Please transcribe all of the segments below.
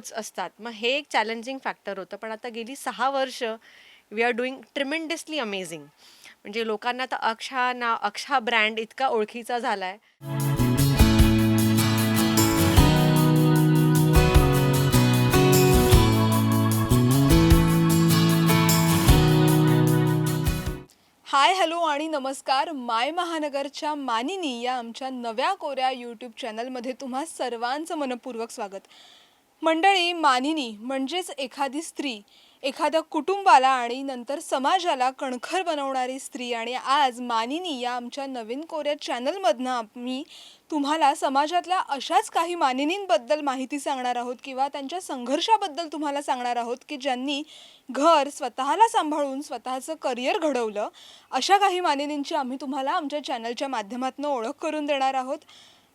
Clothes असतात. मग हे एक चॅलेंजिंग फॅक्टर होतं. पण आता गेली 6 वर्ष we are doing tremendously amazing. म्हणजे लोकांना आता अक्षा ब्रँड इतका ओळखीचा झालाय. हाय, हॅलो आणि नमस्कार. माय महानगरच्या मानिनी या आमच्या नव्या कोऱ्या यूट्यूब चॅनलमध्ये तुम्हा सर्वांचं मनपूर्वक स्वागत. मंडळी, मानिनी म्हणजेच एखादी स्त्री एखाद्या कुटुंबाला आणि नंतर समाजाला कणखर बनवणारी स्त्री. आणि आज मानिनी या आमच्या नवीन कोऱ्या चॅनलमधनं आम्ही तुम्हाला समाजातल्या अशाच काही मानिनींबद्दल माहिती सांगणार आहोत किंवा त्यांच्या संघर्षाबद्दल तुम्हाला सांगणार आहोत की ज्यांनी घर स्वतःला सांभाळून स्वतःचं करिअर घडवलं. अशा काही मानिनींची आम्ही तुम्हाला आमच्या चॅनलच्या माध्यमातून ओळख करून देणार आहोत.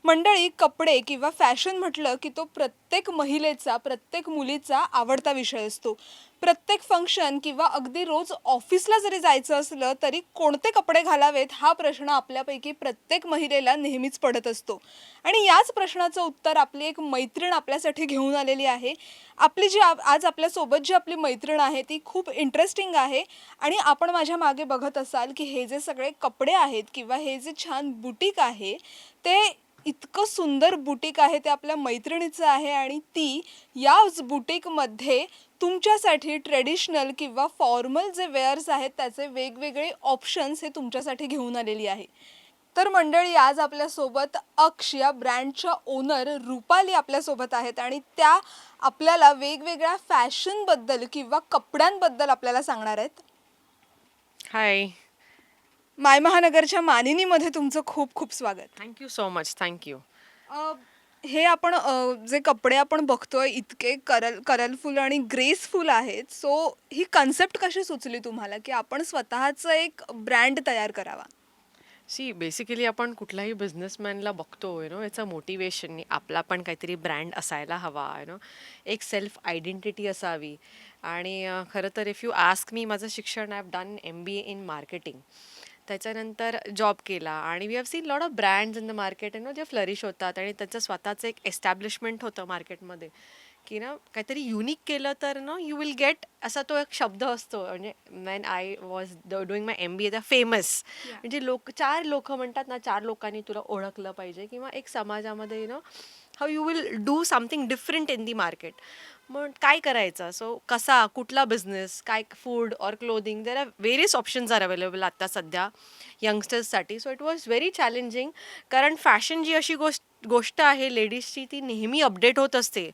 मंडळी, कपडे किंवा फॅशन म्हटलं की तो प्रत्येक महिलेचा, प्रत्येक मुलीचा आवडता विषय असतो. प्रत्येक फंक्शन किंवा अगदी रोज ऑफिसला जरी जायचं असलं तरी कोणते कपडे घालावेत हा प्रश्न आपल्यापैकी प्रत्येक महिलेला नेहमीच पडत असतो. आणि याच प्रश्नाचं उत्तर आपली एक मैत्रीण आपल्यासाठी घेऊन आलेली आहे. आपली जी आज आपल्यासोबत जी आपली मैत्रीण आहे ती खूप इंटरेस्टिंग आहे. आणि आपण माझ्या मागे बघत असाल की हे जे सगळे कपडे आहेत किंवा हे जे छान बुटीक आहे ते इतकं सुंदर बुटीक आहे ते आपल्या मैत्रिणीचं आहे. आणि ती याच बुटीकमध्ये तुमच्यासाठी ट्रेडिशनल किंवा फॉर्मल जे वेअर्स आहेत त्याचे वेगवेगळे ऑप्शन्स हे तुमच्यासाठी घेऊन आलेली आहे. तर मंडळी, आज आपल्यासोबत अक्ष या ब्रँडच्या ओनर रुपाली आपल्यासोबत आहेत आणि त्या आपल्याला वेगवेगळ्या फॅशनबद्दल किंवा कपड्यांबद्दल आपल्याला सांगणार आहेत. हाय. माय महानगरच्या मानिनीमध्ये तुमचं खूप खूप स्वागत. Thank you so much. थँक्यू. अ, हे आपण जे कपडे आपण बघतोय इतके कलरफुल आणि ग्रेसफुल आहेत. सो ही कन्सेप्ट कशी सुचली तुम्हाला की आपण स्वतःचं एक ब्रँड तयार करावा? बेसिकली आपण कुठल्याही बिझनेसमॅनला बघतो याचं मोटिवेशन आपला पण काहीतरी ब्रँड असायला हवा एक सेल्फ आयडेंटिटी असावी. आणि खरं तर इफ यू आस्क मी, माझं शिक्षण I have done MBA in marketing. त्याच्यानंतर जॉब केला आणि we have seen lot of brands in the market जे फ्लरिश होतात आणि त्याचं स्वतःचं एक एस्टॅब्लिशमेंट होतं मार्केटमध्ये की काहीतरी युनिक केलं तर यू विल गेट, असा तो एक शब्द असतो. म्हणजे when I was doing my MBA the famous, म्हणजे चार लोक म्हणतात ना, चार लोकांनी तुला ओळखलं पाहिजे किंवा एक समाजामध्ये how you will do something different in the market. मग काय करायचं, सो कसा, कुठला बिझनेस, काय, food or clothing, there are various options are available आता सध्या यंगस्टर्ससाठी. So it was very challenging, कारण फॅशन जी अशी गोष्ट आहे लेडीजची, ती नेहमी अपडेट होत असते.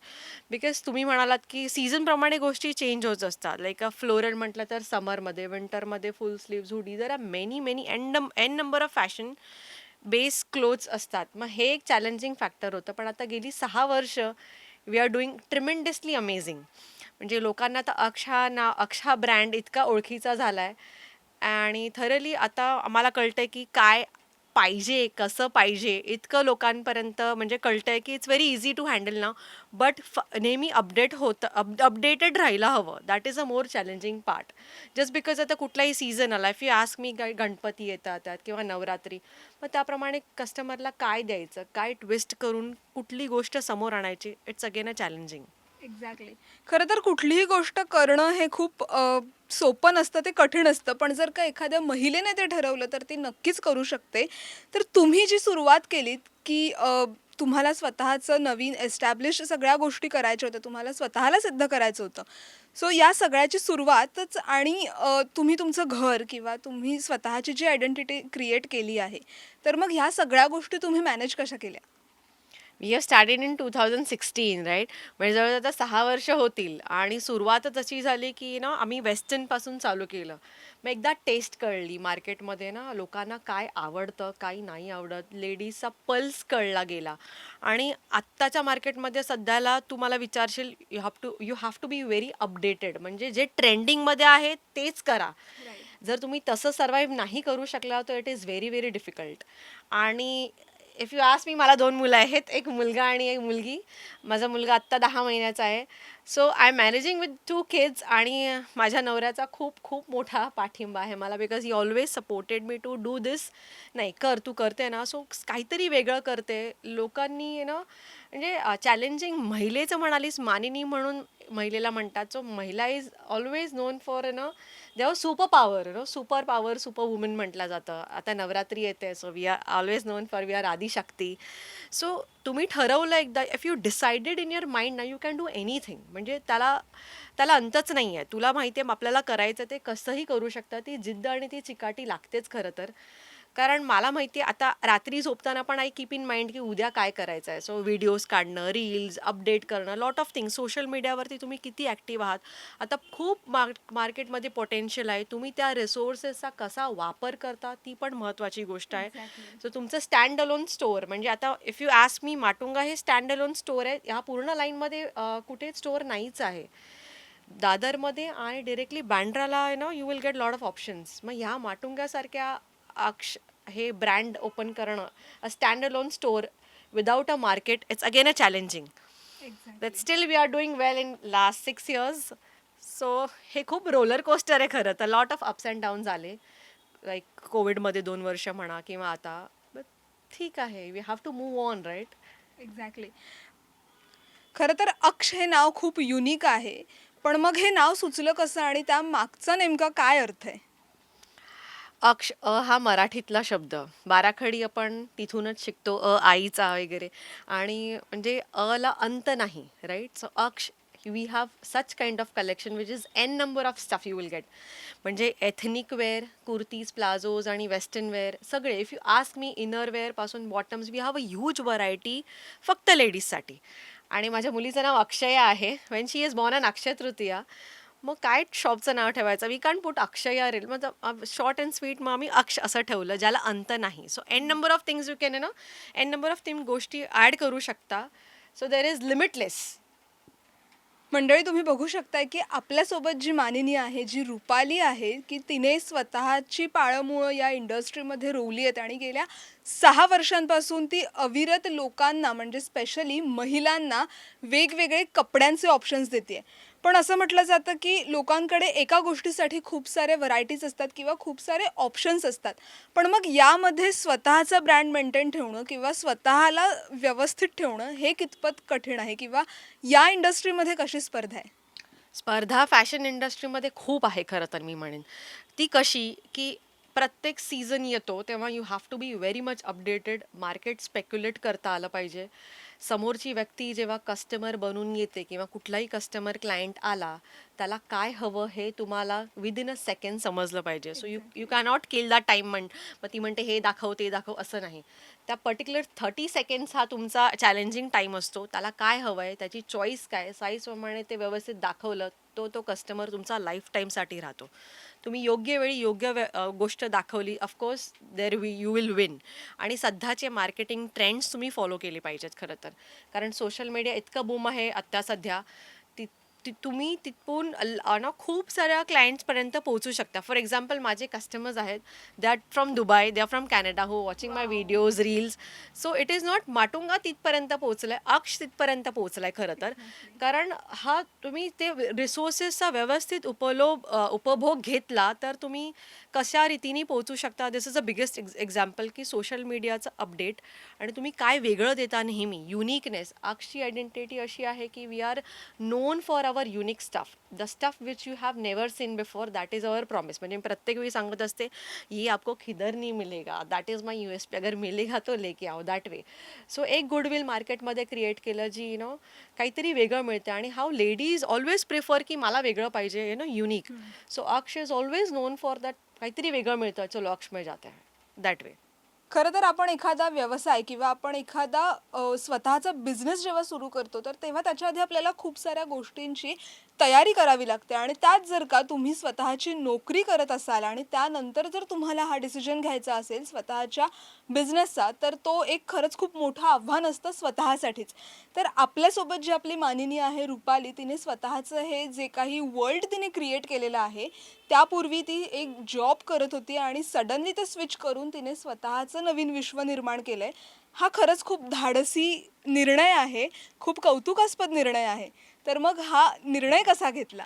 बिकॉज तुम्ही म्हणालात की सीझनप्रमाणे गोष्टी चेंज होत असतात. लाईक फ्लोरल म्हटलं तर समरमध्ये, विंटरमध्ये full sleeves, hoodie, there are many n number of fashion base clothes असतात. मग हे एक चॅलेंजिंग फॅक्टर होतं. पण आता गेली 6 वर्ष we are doing tremendously amazing. म्हणजे लोकांना आता अक्षा ब्रँड इतका ओळखीचा झाला आहे. आणि थरली आता आम्हाला कळतंय की काय पाहिजे, कसं पाहिजे, इतकं लोकांपर्यंत म्हणजे कळतंय की it's very easy to handle नाव. बट नेहमी अपडेटेड राहायला हवं. That is a more challenging part. Just because आता कुठलाही सीझन आला, इफ यू आस्क मी, काय गणपती येतात त्यात किंवा नवरात्री, मग त्याप्रमाणे कस्टमरला काय द्यायचं, काय ट्विस्ट करून कुठली गोष्ट समोर आणायची, it's again a challenging. Exactly. खरं तर कुठलीही गोष्ट करणं हे खूप सोपं नसतं, ते कठीण असतं. पण जर का एखाद्या महिलेने ते ठरवलं तर ती नक्कीच करू शकते. तर तुम्ही जी सुरुवात केलीत की तुम्हाला स्वतःचं नवीन एस्टॅब्लिश सगळ्या गोष्टी करायच्या होत्या, तुम्हाला स्वतःला सिद्ध करायचं होतं. सो या सगळ्याची सुरुवातच आणि तुम्ही तुमचं घर किंवा तुम्ही स्वतःची जी आयडेंटिटी क्रिएट केली आहे, तर मग ह्या सगळ्या गोष्टी तुम्ही मॅनेज कशा केल्या? We have started in 2016, right. म्हणजे जवळजवळ आता 6 वर्ष होतील. आणि सुरुवातच अशी झाली की आम्ही वेस्टर्नपासून चालू केलं. मग एकदा टेस्ट कळली मार्केटमध्ये लोकांना काय आवडतं, काय नाही आवडत, लेडीजचा पल्स कळला गेला. आणि आत्ताच्या मार्केटमध्ये सध्याला तुम्हाला विचारशील, you have to be very updated. म्हणजे जे ट्रेंडिंगमध्ये आहे तेच करा. जर तुम्ही तसं सर्वाईव्ह नाही करू शकला तर it is very very difficult. आणि इफ यू आस्क मी, मला 2 मुलं आहेत, एक मुलगा आणि एक मुलगी. माझा मुलगा आत्ता 10 महिन्याचा आहे. So I am managing with 2 kids आणि माझ्या नवऱ्याचा खूप खूप मोठा पाठिंबा आहे मला, because he always supported me to do this. नाही कर, तू करते ना, सो काहीतरी वेगळं करते. लोकांनी म्हणजे चॅलेंजिंग महिलेचं म्हणालीस, मानिनी म्हणून महिलेला म्हणतात. सो महिला is always known for the super power, super power, super woman म्हटलं जातं. आता नवरात्री येते, so we are always known for we are Adishakti. सो तुम्ही ठरवलं एकदा, if you decided in your mind ना, यू कॅन डू एनिथिंग. म्हणजे त्याला त्याला अंतच नाही आहे. तुला माहिती आहे आपल्याला करायचं ते कसंही करू शकतं. ती जिद्द आणि ती चिकाटी लागतेच खरं तर. कारण मला माहिती आहे, आता रात्री झोपताना पण आय कीप इन माइंड की उद्या काय करायचं आहे. सो व्हिडिओज काढणं, रील्स अपडेट करणं, लॉट ऑफ थिंग्स. सोशल मीडियावरती तुम्ही किती ॲक्टिव्ह आहात. आता खूप मार्केटमध्ये पोटेन्शियल आहे. तुम्ही त्या रिसोर्सेसचा कसा वापर करता ती पण महत्त्वाची गोष्ट आहे. सो तुमचं स्टँड अलोन स्टोअर, म्हणजे आता इफ यू आस्क मी, माटुंगा हे स्टँड अलोन स्टोअर आहे. ह्या पूर्ण लाईनमध्ये कुठेच स्टोअर नाहीच आहे. दादरमध्ये आणि डिरेक्टली बँड्राला you will get lot of options. मग ह्या माटुंगासारख्या हे ब्रँड ओपन करणं, a stand alone store without a market, it's again a challenging. But still we are doing well in last 6 years. So हे खूप रोलर कोस्टर आहे खरं तर. Lot of ups and downs आले, लाईक कोविडमध्ये 2 वर्ष म्हणा किंवा आता. बट ठीक आहे, we have to move on, right? Exactly. खरं तर अक्ष हे नाव खूप युनिक आहे. पण मग हे नाव सुचलं कसं आणि त्या मागचा नेमका काय अर्थ आहे? अक्ष, हा मराठीतला शब्द. बाराखडी आपण तिथूनच शिकतो, आईचा वगैरे. आणि म्हणजे ला अंत नाही, right? So Aksh, we have such kind of collection which is n number of stuff you will get. म्हणजे एथनिक वेअर, कुर्तीज, प्लाझोज आणि वेस्टर्न वेअर सगळे. If you ask me, inner वेअरपासून bottoms, we have a huge variety फक्त लेडीजसाठी. आणि माझ्या मुलीचं नाव अक्षया आहे. When she is born on Akshay Tritiya. मग काय शॉपचं नाव ठेवायचं? We can't put Akshaya reel. मग शॉर्ट अँड स्वीट मग आम्ही अक्ष असं ठेवलं, ज्याला अंत नाही. So n number of things you can n number of गोष्टी ॲड करू शकता. So there is limitless. मंडळी, तुम्ही बघू शकताय की आपल्यासोबत जी मानिनी आहे, जी रुपाली आहे, की तिने स्वतःची पाळंमुळं या इंडस्ट्रीमध्ये रोवली आहेत आणि गेल्या 6 वर्षांपासून ती अविरत लोकांना, म्हणजे स्पेशली महिलांना वेगवेगळे कपड्यांचे ऑप्शन्स देते. पण असं म्हटलं जातं की लोकांकडे एका गोष्टीसाठी खूप सारे व्हरायटीज असतात किंवा खूप सारे ऑप्शन्स असतात. पण मग यामध्ये स्वतःचा ब्रँड मेंटेन ठेवणं किंवा स्वतःला व्यवस्थित ठेवणं हे कितपत कठीण आहे किंवा या इंडस्ट्रीमध्ये कशी स्पर्धा आहे? स्पर्धा फॅशन इंडस्ट्रीमध्ये खूप आहे खरं तर, मी म्हणेन. ती कशी की प्रत्येक सीझन येतो तेव्हा you have to be very much updated. Market speculate करता आलं पाहिजे. समोरची व्यक्ती जेव्हा कस्टमर बनून येते किंवा कुठलाही कस्टमर क्लायंट आला, त्याला काय हवं हे तुम्हाला विदिन अ सेकंड समजलं पाहिजे. So you you cannot kill that time. मग ती म्हणते हे दाखव ते दाखव, असं नाही. त्या पर्टिक्युलर 30 सेकंड्स हा तुमचा चॅलेंजिंग टाईम असतो. त्याला काय हवं आहे, त्याची चॉईस काय, साईजप्रमाणे ते व्यवस्थित दाखवलं, तो कस्टमर तुमचा लाईफ टाईमसाठी राहतो. तुम्ही योग्य वेळी योग्य गोष्ट दाखवली, of course there you will win. आणि सध्याचे मार्केटिंग ट्रेंड्स तुम्ही फॉलो केले पाहिजेत खरं तर. कारण सोशल मीडिया इतकं बूम आहे आत्ता सध्या. तुम्ही तिथून खूप साऱ्या क्लायंट्सपर्यंत पोहोचू शकता. फॉर एक्झाम्पल, माझे कस्टमर्स आहेत, they are from Dubai, they are from Canada, who watching my videos, reels. So it is not Matunga तिथपर्यंत पोहोचलाय, अक्ष तिथपर्यंत पोहोचलाय खरं तर. कारण हा तुम्ही ते रिसोर्सेसचा व्यवस्थित उपभोग घेतला तर तुम्ही कशा रीतीने पोहोचू शकता. दिस इज अ बिगेस्ट एक्झाम्पल की सोशल मीडियाचं अपडेट आणि तुम्ही काय वेगळं देता नेहमी, युनिकनेस. अक्षची आयडेंटिटी अशी आहे की we are known for our unique stuff, the stuff which you have never seen before. That is our promise. म्हणजे मी प्रत्येक वेळी सांगत असते, ये आपको खिदर नहीं मिलेगा, दॅट इज माय USP. अगर मिलेगा तो लेके आओ, दॅट वे. सो एक गुडविल मार्केटमध्ये क्रिएट केलं, जी काहीतरी वेगळं मिळते. आणि हाऊ लेडीज ऑलवेज प्रिफर की मला वेगळं पाहिजे, युनिक. सो अक्ष is always known for that. काहीतरी वेगळं मिळतं, चलो अक्ष में जाते हैं, दॅट वे. खरं तर आपण एखादा व्यवसाय किंवा आपण एखादा स्वतःचा बिझनेस जेव्हा सुरू करतो तर तेव्हा त्याच्या आधी आपल्याला खूप साऱ्या गोष्टींची तयारी करावी लागते आणि त्यात जर का तुम्ही स्वतःची नोकरी करत असाल आणि त्यानंतर जर तुम्हाला हा डिसिजन घ्यायचा असेल स्वतःच्या बिझनेसचा, तर तो एक खरंच खूप मोठं आव्हान असतं स्वतःसाठीच. तर आपल्यासोबत जी आपली मानिनी आहे रुपाली, तिने स्वतःचं हे जे काही वर्ल्ड तिने क्रिएट केलेलं आहे, त्यापूर्वी ती एक जॉब करत होती आणि सडनली ते स्विच करून तिने स्वतःचं नवीन विश्व निर्माण केलंय. हा खरंच खूप धाडसी निर्णय आहे, खूप कौतुकास्पद निर्णय आहे. तर मग हा निर्णय कसा घेतला?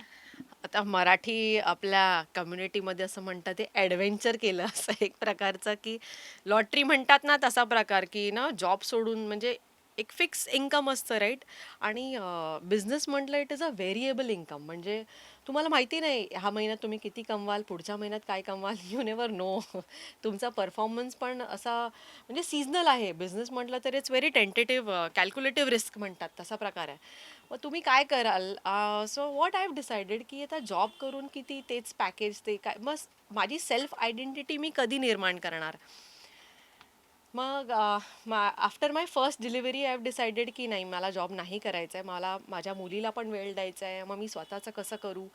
आता मराठी आपल्या कम्युनिटीमध्ये असं म्हणतात ते ॲडव्हेंचर केलं असं एक प्रकारचं, की लॉटरी म्हणतात ना तसा प्रकार, की ना जॉब सोडून म्हणजे एक फिक्स इन्कम असतं राईट. आणि बिझनेस म्हटलं it is a variable income. म्हणजे तुम्हाला माहिती नाही ह्या महिन्यात तुम्ही किती कमवाल, पुढच्या महिन्यात काय कमवाल, यू नेवर नो. तुमचा परफॉर्मन्स पण असा म्हणजे सीझनल आहे. बिझनेस म्हटलं तर it's very tentative, calculative risk म्हणतात तसा प्रकार आहे. मग तुम्ही काय कराल? So what I have decided, की आता जॉब करून किती तेच पॅकेज ते काय, मग माझी सेल्फ आयडेंटिटी मी कधी निर्माण करणार? मग after my first delivery I have decided की नाही, मला जॉब नाही करायचा आहे, मला माझ्या मुलीला पण वेळ द्यायचा आहे. मग मी स्वतःचं कसं करू?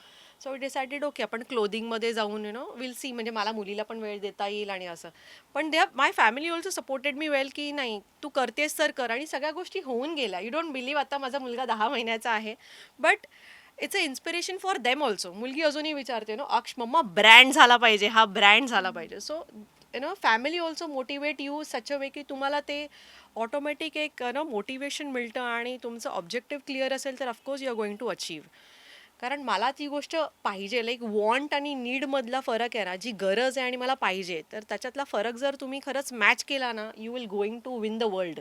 सो आय डिसाइडेड ओके आपण क्लोदिंगमध्ये जाऊन विल सी, म्हणजे मला मुलीला पण वेळ देता येईल आणि असं. पण they my family also supported me well, की नाही तू करतेस तर कर. आणि सगळ्या गोष्टी होऊन गेल्या. यू डोंट बिलीव्ह, आता माझा मुलगा 10 महिन्याचा आहे. But it's a inspiration for them also. मुलगी अजूनही विचारते अक्ष मम्मा ब्रँड झाला पाहिजे, हा ब्रँड झाला पाहिजे. So family also motivate you such a way, की तुम्हाला ते ऑटोमॅटिक एक मोटिवेशन मिळतं. आणि तुमचं ऑब्जेक्टिव्ह क्लिअर असेल तर of course you are going to achieve. कारण मला ती गोष्ट पाहिजे, लाईक वॉन्ट आणि नीड मधला फरक आहे ना, जी गरज आहे आणि मला पाहिजे, तर त्याच्यातला फरक जर तुम्ही खरंच मॅच केला ना, you will going to win the world.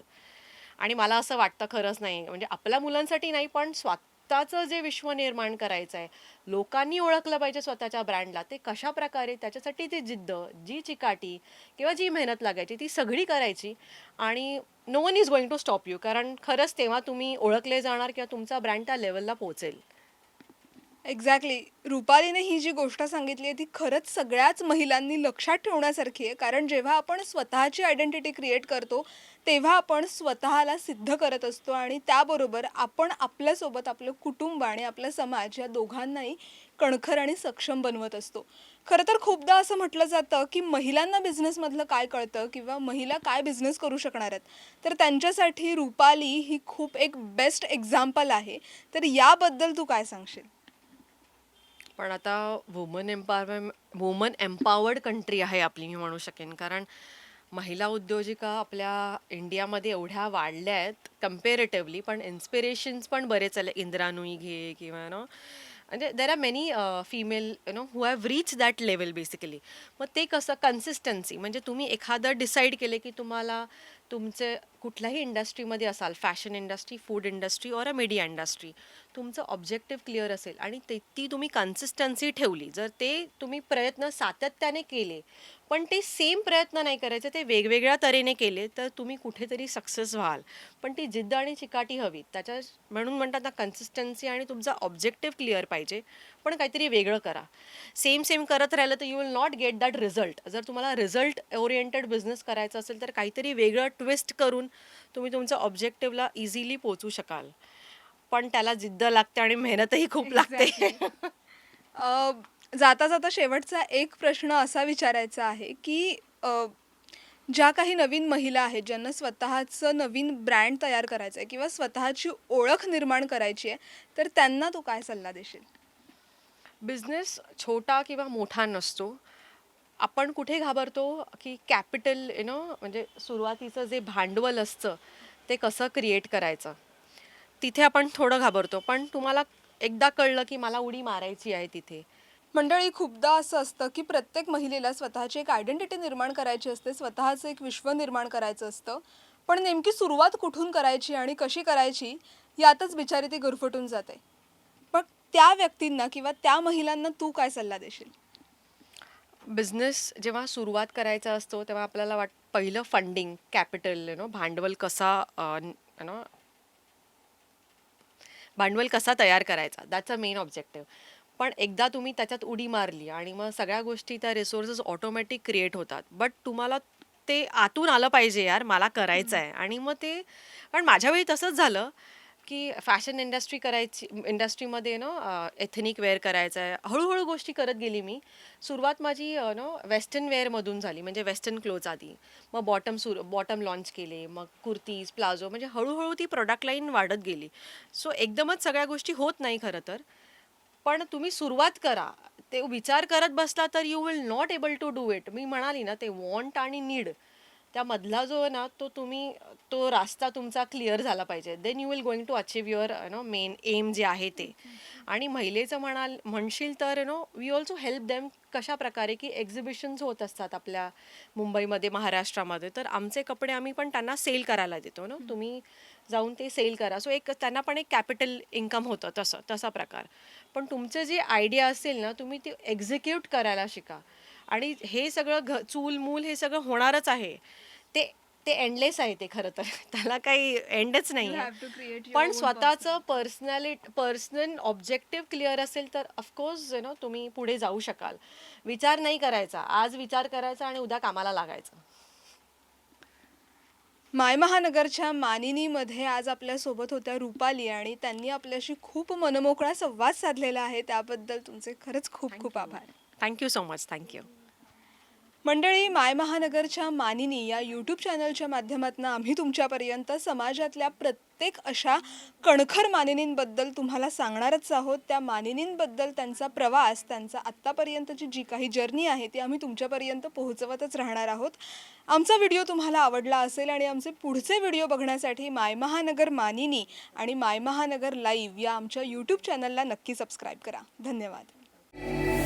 आणि मला असं वाटतं खरंच नाही म्हणजे आपल्या मुलांसाठी नाही, पण स्वतःचं जे विश्व निर्माण करायचं आहे, लोकांनी ओळखलं पाहिजे स्वतःच्या ब्रँडला, ते कशा प्रकारे, त्याच्यासाठी ती जिद्द, जी चिकाटी किंवा जी मेहनत लागायची ती सगळी करायची. आणि no one is going to stop you, कारण खरंच तेव्हा तुम्ही ओळखले जाणार किंवा तुमचा ब्रँड त्या लेवलला पोहोचेल. एक्झॅक्टली. रुपालीने ही जी गोष्ट सांगितली आहे ती खरंच सगळ्याच महिलांनी लक्षात ठेवण्यासारखी आहे. कारण जेव्हा आपण स्वतःची आयडेंटिटी क्रिएट करतो, तेव्हा आपण स्वतःला सिद्ध करत असतो आणि त्याबरोबर आपण आपल्यासोबत आपलं कुटुंब आणि आपला समाज या दोघांनाही कणखर आणि सक्षम बनवत असतो. खरं तर खूपदा असं म्हटलं जातं, की महिलांना बिझनेसमधलं काय कळतं किंवा महिला काय बिझनेस करू शकणार आहेत. तर त्यांच्यासाठी रुपाली ही खूप एक बेस्ट एक्झाम्पल आहे. तर याबद्दल तू काय सांगशील? पण आता वुमन एम्पॉवर्ड कंट्री आहे आपली, मी म्हणू शकेन. कारण महिला उद्योजिका आपल्या इंडियामध्ये एवढ्या वाढल्या आहेत कम्पेरेटिव्हली, पण इन्स्पिरेशन्स पण बरेच आले. इंदिरा नुई घे किंवा म्हणजे देर are many female who have reach that level basically. मग ते कसं कन्सिस्टन्सी, म्हणजे तुम्ही एखादं डिसाईड केले की तुम्हाला तुमचे कुठल्याही इंडस्ट्रीमध्ये असाल, fashion industry, food industry or a media industry, तुमचं ऑब्जेक्टिव्ह क्लिअर असेल आणि ती तुम्ही कन्सिस्टन्सी ठेवली, जर ते तुम्ही प्रयत्न सातत्याने केले, पण ते सेम प्रयत्न नाही करायचे, ते वेगवेगळ्या तऱ्हेने केले, तर तुम्ही कुठेतरी सक्सेस व्हाल. पण ती जिद्द आणि चिकाटी हवी त्याच्या. म्हणून म्हणतात ना, कन्सिस्टन्सी आणि तुमचा ऑब्जेक्टिव्ह क्लिअर पाहिजे, पण काहीतरी वेगळं करा. सेम सेम करत राहिलं तर you will not get that result. जर तुम्हाला रिझल्ट ओरिएंटेड बिझनेस करायचा असेल तर काहीतरी वेगळं ट्विस्ट करून तुम्ही तुमच्या ऑब्जेक्टिव्हला इझिली पोहोचू शकाल. पण त्याला जिद्द लागते आणि मेहनतही खूप लागते. एक्झॅक्टली. जाता जाता शेवटचा एक प्रश्न असा विचारायचा आहे, की ज्या काही नवीन महिला आहेत, ज्यांना स्वतःचं नवीन ब्रँड तयार करायचं आहे किंवा स्वतःची ओळख निर्माण करायची आहे, तर त्यांना तू काय सल्ला देशील? बिझनेस छोटा किंवा मोठा नसतो. आपण कुठे घाबरतो, की कॅपिटल म्हणजे सुरुवातीचं जे भांडवल असतं ते कसं क्रिएट करायचं, तिथे आपण थोडं घाबरतो. पण तुम्हाला एकदा कळलं की मला उडी मारायची आहे तिथे. मंडळी, खूपदा असं असतं, की प्रत्येक महिलेला स्वतःची एक आयडेंटिटी निर्माण करायची असते, स्वतःचं एक विश्व निर्माण करायचं असतं. पण नेमकी सुरुवात कुठून करायची आणि कशी करायची, यातच बिचारी ती गुरफटून जाते. मग त्या व्यक्तींना किंवा त्या महिलांना तू काय सल्ला देशील? बिझनेस जेव्हा सुरुवात करायचा असतो तेव्हा आपल्याला पहिलं फंडिंग कॅपिटल भांडवल कसा भांडवल कसा तयार करायचा, दॅट्स अ मेन ऑब्जेक्टिव्ह. पण एकदा तुम्ही त्याच्यात उडी मारली आणि मग सगळ्या गोष्टी, त्या रिसोर्सेस ऑटोमॅटिक क्रिएट होतात. बट तुम्हाला ते आतून आलं पाहिजे, यार मला करायचं आहे. आणि मग ते, कारण माझ्या वेळी तसंच झालं, की फॅशन इंडस्ट्री करायची, इंडस्ट्रीमध्ये एथनिक वेअर करायचं आहे. हळूहळू गोष्टी करत गेली मी. सुरुवात माझी वेस्टर्न वेअरमधून झाली, म्हणजे वेस्टर्न क्लोथ आधी. मग बॉटम लॉन्च केले, मग कुर्तीज, प्लाझो, म्हणजे हळूहळू ती प्रोडक्ट लाईन वाढत गेली. सो एकदमच सगळ्या गोष्टी होत नाही खरं तर. पण तुम्ही सुरुवात करा. ते विचार करत बसला तर you will not able to do it. मी म्हणाली ना, ते वॉन्ट आणि नीड, त्या मधला जो आहे ना तो रास्ता तुमचा क्लिअर झाला पाहिजे. Then you will going to achieve your main aim जे आहे ते. आणि महिलेचं म्हणशील तर वी ऑल्सो हेल्प देम. कशा प्रकारे की एक्झिबिशन्स होत असतात आपल्या मुंबईमध्ये, महाराष्ट्रामध्ये, तर आमचे कपडे आम्ही पण त्यांना सेल करायला देतो ना. तुम्ही जाऊन ते सेल करा. सो एक त्यांना पण एक कॅपिटल इन्कम होतं तसा प्रकार. पण तुमचं जे आयडिया असेल ना, तुम्ही ते एक्झिक्यूट करायला शिका. आणि हे सगळं चूल मूल हे सगळं होणारच आहे. ते ते एंडलेस आहे ते खरं तर. त्याला काही एंडच नाही You आहे. have to create your पण own स्वतःचं पर्सनल ऑब्जेक्टिव्ह क्लिअर असेल तर ऑफकोर्स तुम्ही पुढे जाऊ शकाल. विचार नाही करायचा. आज विचार करायचा आणि उद्या कामाला लागायचं. माय महानगरच्या मानिनीमध्ये आज आपल्यासोबत होत्या रुपाली आणि त्यांनी आपल्याशी खूप मनमोकळा संवाद साधलेला आहे. त्याबद्दल तुमचे खरंच खूप खूप आभार. Thank you so much. थँक्यू. मंडळी, माय महानगरच्या मानिनी या यूट्यूब चॅनलच्या माध्यमातून आम्ही तुमच्यापर्यंत समाजातल्या प्रत्येक अशा कणखर मानिनींबद्दल तुम्हाला सांगणारच आहोत. त्या मानिनींबद्दल त्यांचा प्रवास, त्यांचा आत्तापर्यंतची जी काही जर्नी आहे ती आम्ही तुमच्यापर्यंत पोहोचवतच राहणार आहोत. आमचा व्हिडिओ तुम्हाला आवडला असेल आणि आमचे पुढचे व्हिडिओ बघण्यासाठी माय महानगर मानिनी आणि माय महानगर लाईव्ह या आमच्या यूट्यूब चॅनलला नक्की सबस्क्राईब करा. धन्यवाद.